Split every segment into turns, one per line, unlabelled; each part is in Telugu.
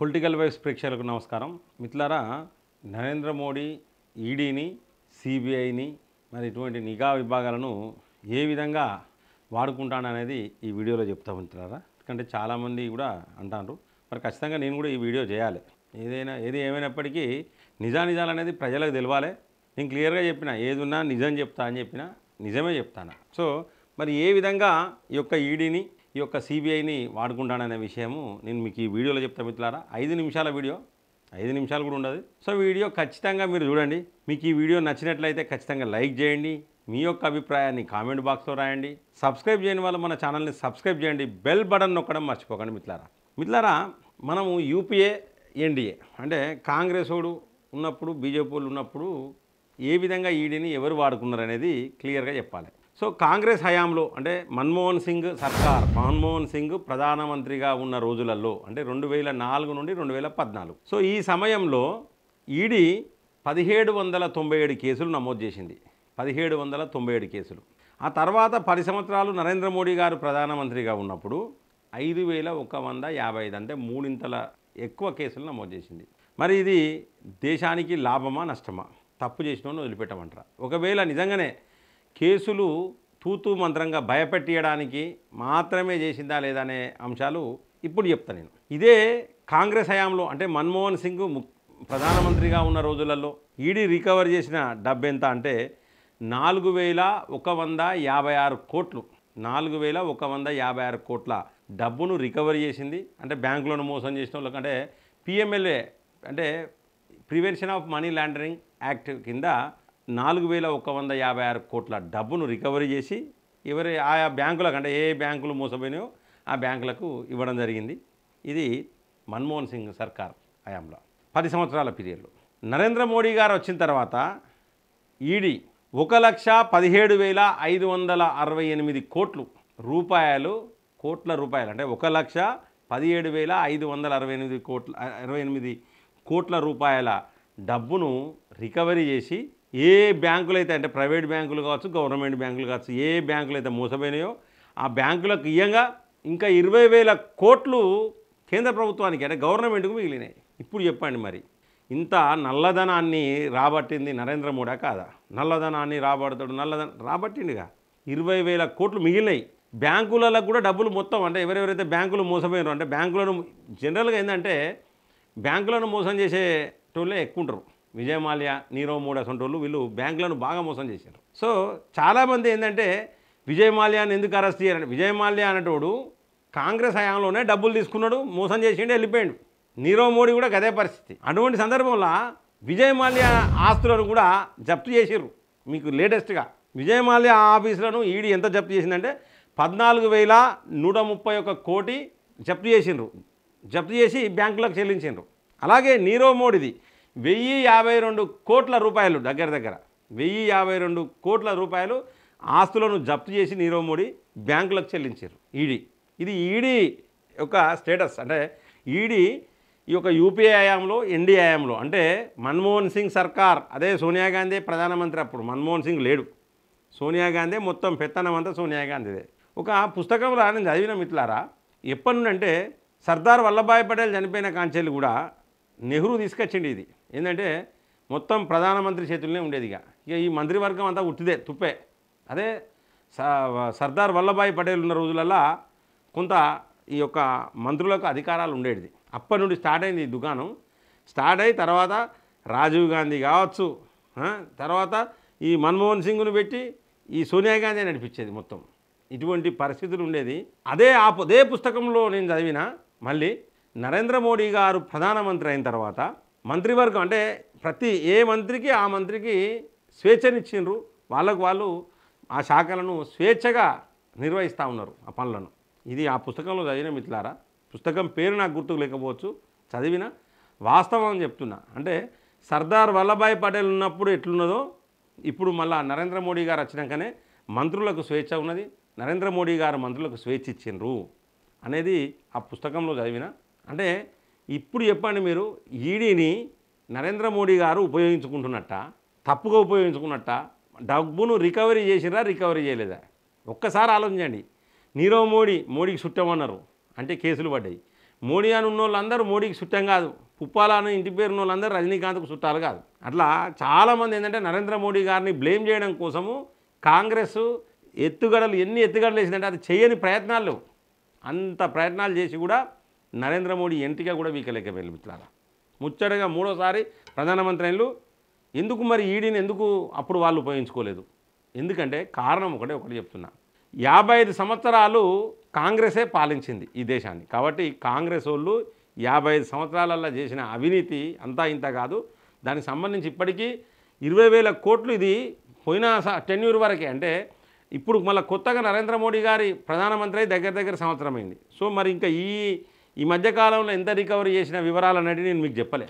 పొలిటికల్ వైబ్స్ ప్రేక్షకులకు నమస్కారం. మిత్రులారా, నరేంద్ర మోడీ ఈడీని, సిబిఐని మరి ఇటువంటి నిఘా విభాగాలను ఏ విధంగా వాడుకుంటాననేది ఈ వీడియోలో చెప్తా మిత్రులారా. ఎందుకంటే చాలామంది కూడా అంటారు, మరి ఖచ్చితంగా నేను కూడా ఈ వీడియో చేయాలి. ఏది ఏమైనప్పటికీ నిజాలు అనేది ప్రజలకు తెలవాలి. నేను క్లియర్గా చెప్పిన, ఏదున్నా నిజం చెప్తా అని చెప్పిన, నిజమే చెప్తాను. సో మరి ఏ విధంగా ఈ యొక్క ఈడీని, ఈ యొక్క సిబిఐని వాడుకుంటాననే విషయము నేను మీకు ఈ వీడియోలో చెప్తా మిత్రులారా. 5 నిమిషాల వీడియో, 5 నిమిషాలు కూడా ఉండదు. సో వీడియో ఖచ్చితంగా మీరు చూడండి. మీకు ఈ వీడియో నచ్చినట్లయితే ఖచ్చితంగా లైక్ చేయండి. మీ యొక్క అభిప్రాయాన్ని కామెంట్ బాక్స్లో రాయండి. సబ్స్క్రైబ్ చేయని వాళ్ళు మన ఛానల్ని సబ్స్క్రైబ్ చేయండి. బెల్ బటన్ నొక్కడం మర్చిపోకండి మిత్రులారా. మనము యూపీఏ, ఎన్డీఏ అంటే కాంగ్రెస్ వాడు ఉన్నప్పుడు, బీజేపీ వాళ్ళు ఉన్నప్పుడు ఏ విధంగా ఈడీని ఎవరు వాడుకున్నారు అనేది క్లియర్గా చెప్పాలి. సో కాంగ్రెస్ హయాంలో అంటే మన్మోహన్ సింగ్ ప్రధానమంత్రిగా ఉన్న రోజులలో అంటే 2004 నుండి 2014. సో ఈ సమయంలో ఈడీ 1797 కేసులు నమోదు చేసింది. 1797 కేసులు. ఆ తర్వాత 10 సంవత్సరాలు నరేంద్ర మోడీ గారు ప్రధానమంత్రిగా ఉన్నప్పుడు 5155 అంటే మూడింతల ఎక్కువ కేసులు నమోదు చేసింది. మరి ఇది దేశానికి లాభమా నష్టమా? తప్పు చేసిన వదిలిపెట్టమంటారా? ఒకవేళ నిజంగానే కేసులు తూతూ మంత్రంగా భయపెట్టియడానికి మాత్రమే చేసిందా లేదా అనే అంశాలు ఇప్పుడు చెప్తాను నేను. ఇదే కాంగ్రెస్ హయాంలో అంటే మన్మోహన్ సింగ్ ప్రధానమంత్రిగా ఉన్న రోజులలో ఈడీ రికవర్ చేసిన డబ్బు ఎంత అంటే 4156 కోట్లు. 4156 కోట్ల డబ్బును రికవరీ చేసింది. అంటే బ్యాంకులను మోసం చేసిన వాళ్ళకి, అంటే పిఎంఎల్ఏ అంటే prevention of money laundering act కింద 4156 కోట్ల డబ్బును రికవరీ చేసి ఆయా బ్యాంకులకు, అంటే ఏ బ్యాంకులు మోసపోయినాయో ఆ బ్యాంకులకు ఇవ్వడం జరిగింది. ఇది మన్మోహన్ సింగ్ సర్కార్ హయాంలో 10 సంవత్సరాల పీరియడ్లో. నరేంద్ర మోడీ గారు వచ్చిన తర్వాత ఈడీ 1,17,568 కోట్ల రూపాయలు అంటే 1,17,568 కోట్ల రూపాయల డబ్బును రికవరీ చేసి ఏ బ్యాంకులు అయితే, అంటే ప్రైవేట్ బ్యాంకులు కావచ్చు, గవర్నమెంట్ బ్యాంకులు కావచ్చు, ఏ బ్యాంకులు అయితే మోసపోయినాయో ఆ బ్యాంకులకు ఇయ్యంగా ఇంకా 20,000 కోట్లు కేంద్ర ప్రభుత్వానికి అంటే గవర్నమెంట్కు మిగిలినాయి. ఇప్పుడు చెప్పండి, మరి ఇంత నల్లధనాన్ని రాబట్టింది నరేంద్ర మోడీ కాదా? నల్లధనాన్ని రాబట్టిండుగా. 20,000 కోట్లు మిగిలినాయి. బ్యాంకులకు కూడా డబ్బులు మొత్తం, అంటే ఎవరెవరైతే బ్యాంకులు మోసపోయినారో, అంటే బ్యాంకులను జనరల్గా ఏంటంటే బ్యాంకులను మోసం చేసేటోళ్ళే ఎక్కువ ఉంటారు. విజయ్ మాల్యా, నీరవ్ మోడీ అసంటోళ్ళు వీళ్ళు బ్యాంకులను బాగా మోసం చేశారు. సో చాలామంది ఏంటంటే విజయ్ మాల్యాని ఎందుకు అరెస్ట్ చేయాలని, విజయ్ మాల్యా అనేటోడు కాంగ్రెస్ హయాంలోనే డబ్బులు తీసుకున్నాడు, మోసం చేసిండు, వెళ్ళిపోయాడు. నీరవ్ మోడీ కూడా అదే పరిస్థితి. అటువంటి సందర్భంలో విజయ్ మాల్యా ఆస్తులను కూడా జప్తు చేసారు. మీకు లేటెస్ట్గా విజయ్ మాల్యా ఆఫీసులను ఈడీ ఎంత జప్తు చేసిందంటే 14,131 కోటి జప్తు చేసిండ్రు. జప్తు చేసి బ్యాంకులకు చెల్లించిండ్రు. అలాగే నీరవ్ మోడీది 1,052 కోట్ల రూపాయలు, దగ్గర 1,052 కోట్ల రూపాయలు ఆస్తులను జప్తు చేసి నీరవ్ మోడీ బ్యాంకులకు చెల్లించారు ఈడీ. ఇది ఈడీ యొక్క స్టేటస్. అంటే ఈడీ ఈ యొక్క యూపీఏ హయాంలో, ఎన్డీ హయాంలో అంటే మన్మోహన్ సింగ్ సర్కార్, అదే సోనియా గాంధీ ప్రధానమంత్రి. అప్పుడు మన్మోహన్ సింగ్ లేడు, సోనియా గాంధీ మొత్తం పెత్తనం అంతా సోనియా గాంధీదే. ఒక పుస్తకంలో నేను చదివిన మిత్రులారా, ఎప్పటి నుండి అంటే సర్దార్ వల్లభాయ్ పటేల్ చనిపోయిన కాంచెల్లి కూడా నెహ్రూ తీసుకొచ్చింది. ఇది ఏంటంటే మొత్తం ప్రధానమంత్రి చేతుల్లోనే ఉండేది. ఇక ఈ మంత్రివర్గం అంతా ఉట్టిదే, తుప్పే. అదే సర్దార్ వల్లభాయ్ పటేల్ ఉన్న రోజులల్లో కొంత ఈ యొక్క మంత్రులకు అధికారాలు ఉండేది. అప్పటి నుండి స్టార్ట్ అయింది ఈ దుకాణం. స్టార్ట్ అయ్యి తర్వాత రాజీవ్ గాంధీ కావచ్చు, తర్వాత ఈ మన్మోహన్ సింగ్ను పెట్టి ఈ సోనియా గాంధీ నడిపించేది మొత్తం. ఇటువంటి పరిస్థితులు ఉండేది. అదే పుస్తకంలో నేను చదివిన. మళ్ళీ నరేంద్ర మోడీ గారు ప్రధానమంత్రి అయిన తర్వాత మంత్రివర్గం అంటే ప్రతి ఏ మంత్రికి ఆ మంత్రికి స్వేచ్ఛనిచ్చిండ్రు. వాళ్ళు ఆ శాఖలను స్వేచ్ఛగా నిర్వహిస్తూ ఉన్నారు ఆ పనులను. ఇది ఆ పుస్తకంలో చదివిన మిత్రులారా. పుస్తకం పేరు నాకు గుర్తుకు లేకపోవచ్చు, చదివిన వాస్తవం చెప్తున్నా. అంటే సర్దార్ వల్లభాయ్ పటేల్ ఉన్నప్పుడు ఎట్లున్నదో ఇప్పుడు మళ్ళీ నరేంద్ర మోడీ గారు వచ్చినాకనే మంత్రులకు స్వేచ్ఛ ఉన్నది, నరేంద్ర మోడీ గారు మంత్రులకు స్వేచ్ఛ ఇచ్చిండ్రు అనేది ఆ పుస్తకంలో చదివిన. అంటే ఇప్పుడు చెప్పండి, మీరు ఈడీని నరేంద్ర మోడీ గారు ఉపయోగించుకుంటున్నట్ట, తప్పుగా ఉపయోగించుకున్నట్ట, డబ్బును రికవరీ చేసిరా, రికవరీ చేయలేదా? ఒక్కసారి ఆలోచించండి. నీరవ్ మోడీకి చుట్టమన్నారు అంటే కేసులు పడ్డాయి. మోడీ అని ఉన్నోళ్ళందరూ మోడీకి చుట్టం కాదు, పుప్పాల అని ఇంటి పేరు ఉన్నోళ్ళందరూ రజనీకాంత్కు చుట్టాలు కాదు. అట్లా చాలామంది ఏంటంటే నరేంద్ర మోడీ గారిని బ్లేమ్ చేయడం కోసము కాంగ్రెస్ ఎన్ని ఎత్తుగడలు వేసిందంటే అది చేయని ప్రయత్నాలు లేవు. అంత ప్రయత్నాలు చేసి కూడా నరేంద్ర మోడీ ఎంటిగా కూడా వీకలేకపోయారు మిత్రులారా. ముచ్చటగా మూడోసారి ప్రధానమంత్రి అయినలు. ఎందుకు మరి ఈడీని ఎందుకు అప్పుడు వాళ్ళు ఉపయోగించుకోలేదు? ఎందుకంటే కారణం ఒకటి చెప్తున్నా. 55 సంవత్సరాలు కాంగ్రెసే పాలించింది ఈ దేశాన్ని. కాబట్టి కాంగ్రెస్ వాళ్ళు 55 సంవత్సరాలలో చేసిన అవినీతి అంతా ఇంత కాదు. దానికి సంబంధించి ఇప్పటికీ 20,000 కోట్లు ఇది పోయిన టెన్యూర్ వరకే. అంటే ఇప్పుడు మళ్ళీ కొత్తగా నరేంద్ర మోడీ గారి ప్రధానమంత్రి దగ్గర సంవత్సరమైంది. సో మరి ఇంకా ఈ మధ్యకాలంలో ఎంత రికవరీ చేసిన వివరాలు అనేది నేను మీకు చెప్పలే.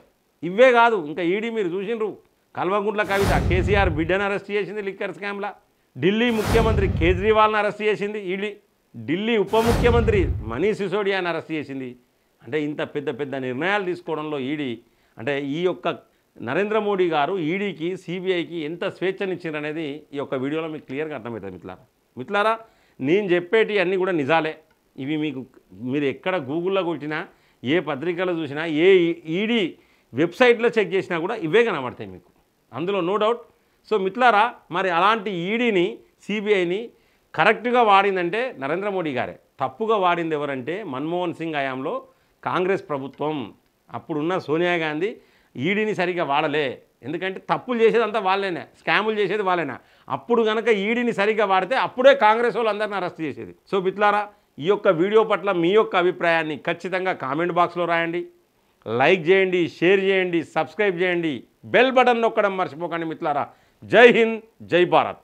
ఇవే కాదు, ఇంకా ఈడీ మీరు చూసిండ్రు. కల్వకుంట్ల కవిత కేసీఆర్ బిడ్డను అరెస్ట్ చేసింది లిక్కర్ స్కామ్లా. ఢిల్లీ ముఖ్యమంత్రి కేజ్రీవాల్ని అరెస్ట్ చేసింది ఈడీ. ఢిల్లీ ఉప ముఖ్యమంత్రి మనీష్ సిసోడియాని అరెస్ట్ చేసింది. అంటే ఇంత పెద్ద నిర్ణయాలు తీసుకోవడంలో ఈడీ అంటే ఈ యొక్క నరేంద్ర మోడీ గారు ఈడీకి సిబిఐకి ఎంత స్వేచ్ఛనిచ్చారనేది ఈ యొక్క వీడియోలో మీకు క్లియర్గా అర్థమవుతుంది మిత్రులారా. నేను చెప్పేటి అన్నీ కూడా నిజాలే. ఇవి మీరు ఎక్కడ గూగుల్లో కొట్టినా, ఏ పత్రికలో చూసినా, ఏ ఈడీ వెబ్సైట్లో చెక్ చేసినా కూడా ఇవే కనబడతాయి మీకు, అందులో నో డౌట్. సో మిత్రులారా, మరి అలాంటి ఈడీని సిబిఐని కరెక్ట్గా వాడిందంటే నరేంద్ర మోడీ గారే. తప్పుగా వాడింది ఎవరంటే మన్మోహన్ సింగ్ హయాంలో కాంగ్రెస్ ప్రభుత్వం. అప్పుడున్న సోనియా గాంధీ ఈడీని సరిగ్గా వాడలే. ఎందుకంటే తప్పులు చేసేదంతా వాళ్ళేనే, స్కాములు చేసేది వాళ్ళేనా. అప్పుడు కనుక ఈడీని సరిగ్గా వాడితే అప్పుడే కాంగ్రెస్ వాళ్ళు అందరిని అరెస్ట్ చేసేది. సో మిత్రులారా, ఈ యొక్క వీడియో పట్ల మీ యొక్క అభిప్రాయాన్ని ఖచ్చితంగా కామెంట్ బాక్స్లో రాయండి. లైక్ చేయండి, షేర్ చేయండి, సబ్స్క్రైబ్ చేయండి, బెల్ బటన్ నొక్కడం మర్చిపోకండి మిత్రులారా. జై హింద్, జై భారత్.